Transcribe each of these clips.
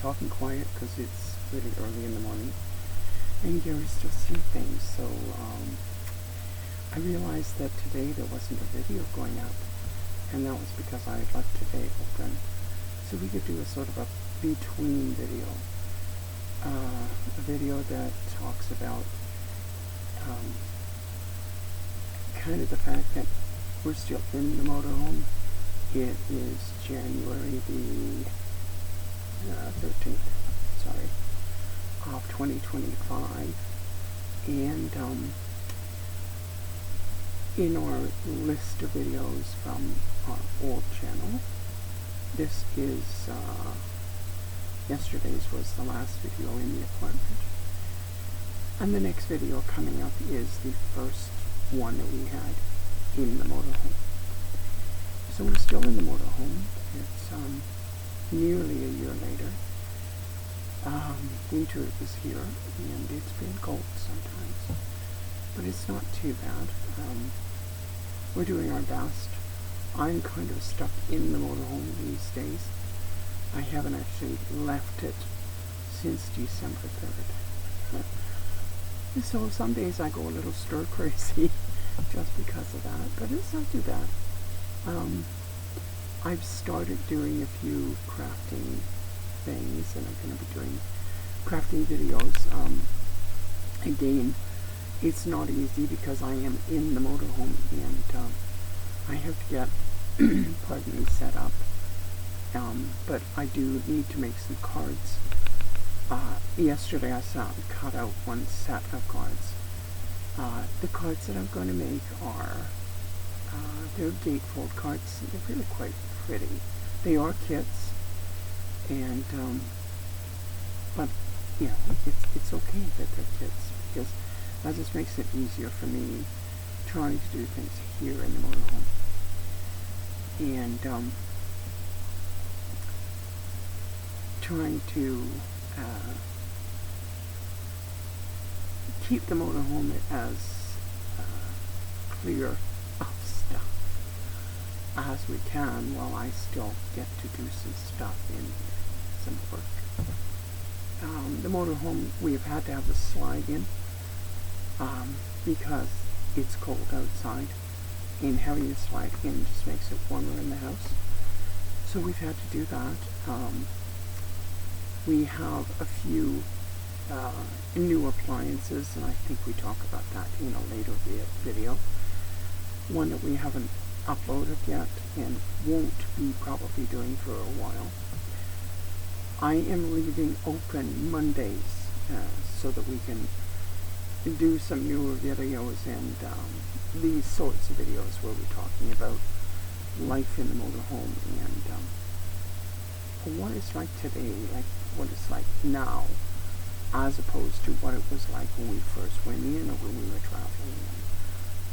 talking quiet because it's really early in the morning and Gary's still sleeping, so I realized that today there wasn't a video going up, and that was because I had left today open, so we could do a sort of a between video, a video that talks about kind of the fact that we're still in the motorhome. It is January the 13th, of 2025, and in our list of videos from our old channel, this is yesterday's was the last video in the apartment, and the next video coming up is the first one that we had in the motorhome. So we're still in the motorhome. It's nearly a year later. Winter is here, and it's been cold sometimes, but it's not too bad. We're doing our best. I'm kind of stuck in the motorhome these days. I haven't actually left it since December 3rd. So some days I go a little stir crazy just because of that, but it's not too bad. I've started doing a few crafting things, and I'm going to be doing crafting videos. Again, it's not easy because I am in the motorhome, and I have to get pardon me, set up, but I do need to make some cards. Yesterday I cut out one set of cards. The cards that I'm going to make are they're gatefold cards. They're really quite pretty. They are kits, and but you know, it's okay that they're kits, because that just makes it easier for me trying to do things here in the motorhome. And trying to keep the motorhome as clear of stuff as we can, while I still get to do some stuff in here, some work. The motorhome, we've had to have the slide in because it's cold outside, and having the slide in just makes it warmer in the house. So we've had to do that. We have a few new appliances, and I think we talk about that in a later video. One that we haven't uploaded yet and won't be probably doing for a while. I am leaving open Mondays so that we can do some newer videos, and these sorts of videos where we're talking about life in the motorhome and what it's like today, like what it's like now, as opposed to what it was like when we first went in or when we were traveling and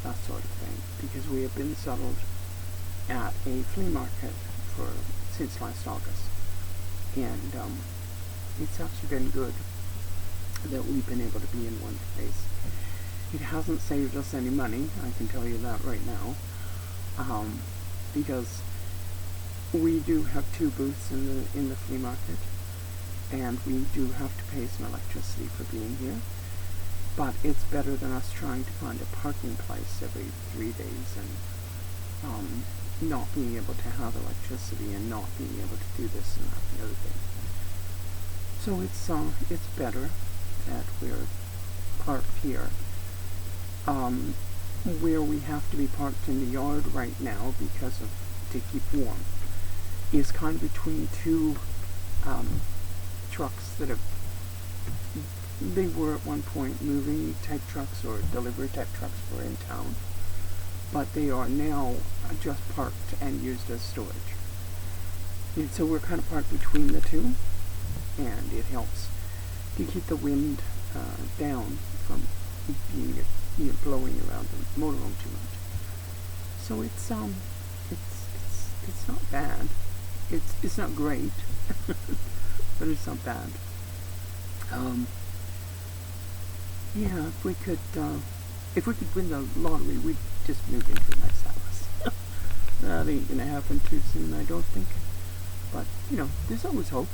that sort of thing. Because we have been settled at a flea market since last August, and it's actually been good that we've been able to be in one place. It hasn't saved us any money, I can tell you that right now, because we do have 2 booths in the flea market, and we do have to pay some electricity for being here. But it's better than us trying to find a parking place every 3 days and not being able to have electricity and not being able to do this and that and the other thing. So it's better that we're parked here. Where we have to be parked in the yard right now because to keep warm is kind of between 2 trucks that they were at one point moving type trucks or delivery type trucks were in town, but they are now just parked and used as storage. And so we're kind of parked between the 2, and it helps to keep the wind down from being blowing around the motorhome too much. So it's not bad. It's not great, but it's not bad. Yeah, if we could win the lottery, we'd just move into a nice house. That ain't gonna happen too soon, I don't think. But, you know, there's always hope.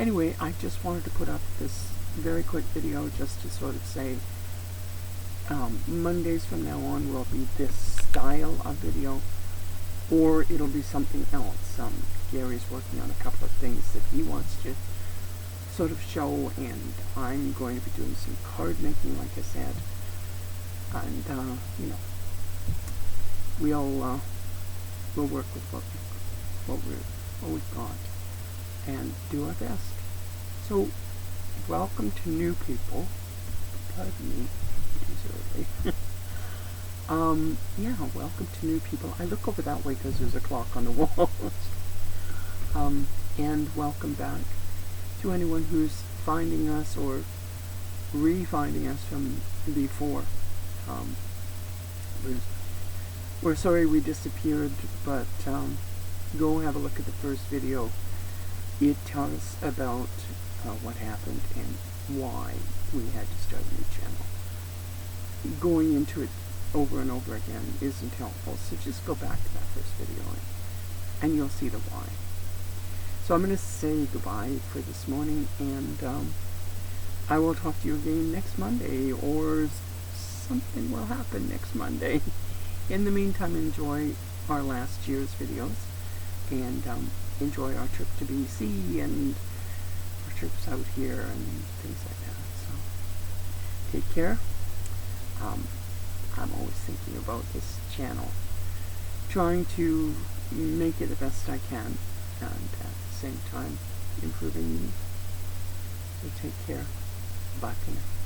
Anyway, I just wanted to put up this very quick video just to sort of say Mondays from now on will be this style of video, or it'll be something else. Gary's working on a couple of things that he wants to sort of show, and I'm going to be doing some card making, like I said, and you know, we'll work with what we've got and do our best. So, welcome to new people. Pardon me, it is early. Yeah, welcome to new people. I look over that way because there's a clock on the wall. And welcome back to anyone who's finding us or re-finding us from before. We're sorry we disappeared, but go have a look at the first video. It tells about what happened and why we had to start a new channel. Going into it over and over again isn't helpful, so just go back to that first video and you'll see the why. So I'm going to say goodbye for this morning, and I will talk to you again next Monday, or something will happen next Monday. In the meantime, enjoy our last year's videos, and enjoy our trip to BC and our trips out here and things like that. So take care. I'm always thinking about this channel, trying to make it the best I can, and at the same time improving me. So take care. Bye for now.